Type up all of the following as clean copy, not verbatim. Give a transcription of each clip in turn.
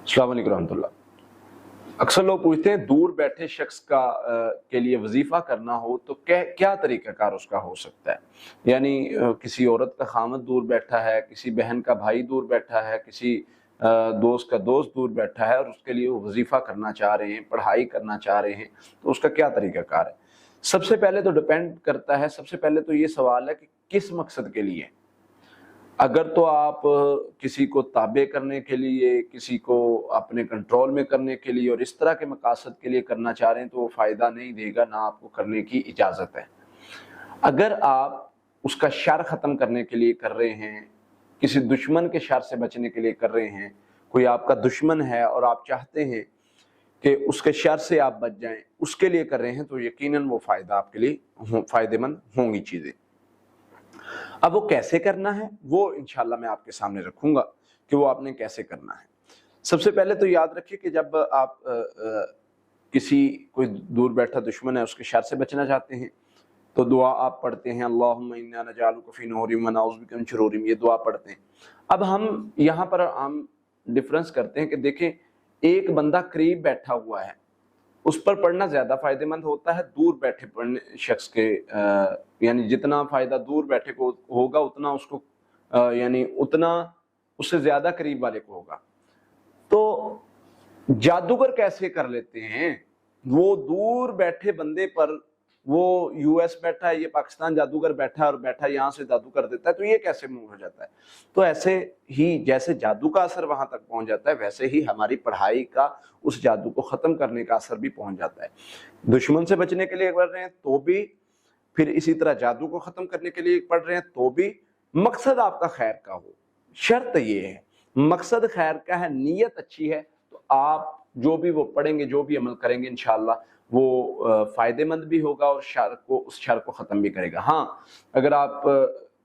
अस्सलाम वालेकुम रहमतुल्लाह। अक्सर लोग पूछते हैं दूर बैठे शख्स का के लिए वजीफा करना हो तो क्या तरीक़ाकार उसका हो सकता है। यानी किसी औरत का खामद दूर बैठा है, किसी बहन का भाई दूर बैठा है, किसी दोस्त का दोस्त दूर बैठा है और उसके लिए वो वजीफा करना चाह रहे हैं, पढ़ाई करना चाह रहे हैं, तो उसका क्या तरीक़ाकार है। सबसे पहले तो डिपेंड करता है, सबसे पहले तो ये सवाल है कि किस मकसद के लिए। अगर तो आप किसी को ताबे करने के लिए, किसी को अपने कंट्रोल में करने के लिए और इस तरह के मकासद के लिए करना चाह रहे हैं तो वो फ़ायदा नहीं देगा, ना आपको करने की इजाज़त है। अगर आप उसका शर ख़त्म करने के लिए कर रहे हैं, किसी दुश्मन के शर से बचने के लिए कर रहे हैं, कोई आपका दुश्मन है और आप चाहते हैं कि उसके शर से आप बच जाएं, उसके लिए कर रहे हैं, तो यकीनन वो फ़ायदा आपके लिए फ़ायदेमंद होंगी चीज़ें। अब वो कैसे करना है वो इंशाल्लाह मैं आपके सामने रखूंगा कि वो आपने कैसे करना है। सबसे पहले तो याद रखिए कि जब आप किसी कोई दूर बैठा दुश्मन है उसके शर से बचना चाहते हैं तो दुआ आप पढ़ते हैं, अल्लाहुम्मा इन्ना नजअलुका फी नुहुरिहिम व नऊज़ु बिका मिन शुरूरिहिम, ये दुआ पढ़ते हैं। अब हम यहाँ पर हम डिफरेंस करते हैं कि देखें, एक बंदा करीब बैठा हुआ है, उस पर पढ़ना ज़्यादा फ़ायदेमंद होता है दूर बैठे पढ़ने शख्स के, यानी जितना फ़ायदा दूर बैठे को होगा उतना उसको यानी उतना उससे ज़्यादा करीब वाले को होगा। तो जादूगर कैसे कर लेते हैं, वो दूर बैठे बंदे पर, वो यूएस बैठा है, ये पाकिस्तान जादूगर बैठा है और बैठा यहाँ से जादू कर देता है, तो ये कैसे मूव हो जाता है। तो ऐसे ही जैसे जादू का असर वहां तक पहुंच जाता है, वैसे ही हमारी पढ़ाई का उस जादू को खत्म करने का असर भी पहुंच जाता है। दुश्मन से बचने के लिए पढ़ रहे हैं तो भी, फिर इसी तरह जादू को खत्म करने के लिए पढ़ रहे हैं तो भी, मकसद आपका खैर का हो। शर्त ये है, मकसद खैर का है, नीयत अच्छी है, तो आप जो भी वो पढ़ेंगे, जो भी अमल करेंगे, इंशाल्लाह वो फ़ायदेमंद भी होगा और उस शर को ख़त्म भी करेगा। हाँ, अगर आप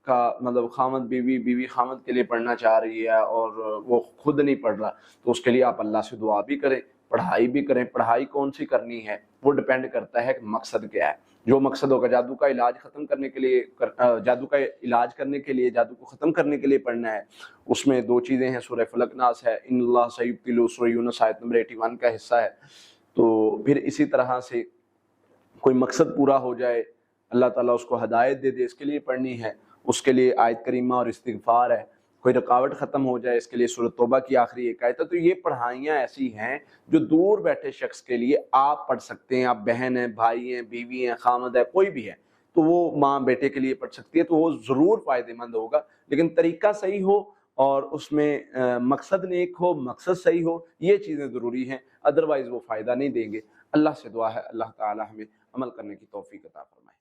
का मतलब खामद बीवी खामद के लिए पढ़ना चाह रही है और वो खुद नहीं पढ़ रहा, तो उसके लिए आप अल्लाह से दुआ भी करें, पढ़ाई भी करें। पढ़ाई कौन सी करनी है वो डिपेंड करता है कि मकसद क्या है। जो मकसद होगा जादू का इलाज ख़त्म करने के लिए, जादू का इलाज करने के लिए, जादू को ख़त्म करने के लिए पढ़ना है, उसमें दो चीज़ें हैं, सूरह फलक नास है, इन्नल्लाह सयुब्तिलु, सूरह यूनुस आयत नंबर 81 का हिस्सा है। तो फिर इसी तरह से कोई मकसद पूरा हो जाए, अल्लाह ताला उसको हदायत दे दे, इसके लिए पढ़नी है। उसके लिए आयत करीमा और इस्तिग़फ़ार है। कोई रुकावट ख़त्म हो जाए, इसके लिए सूरह तौबा की आखिरी एक आयत है। तो ये पढ़ाइयाँ ऐसी हैं जो दूर बैठे शख्स के लिए आप पढ़ सकते हैं। आप बहन हैं, भाई हैं, बीवी हैं, खामद है, कोई भी है, तो वो माँ बेटे के लिए पढ़ सकती है, तो वो ज़रूर फ़ायदेमंद होगा। लेकिन तरीका सही हो और उसमें मकसद नेक हो, मकसद सही हो, ये चीज़ें ज़रूरी हैं, अदरवाइज़ वो फ़ायदा नहीं देंगे। अल्लाह से दुआ है अल्लाह ताला हमें अमल करने की तौफ़ीक़ अता फरमाए।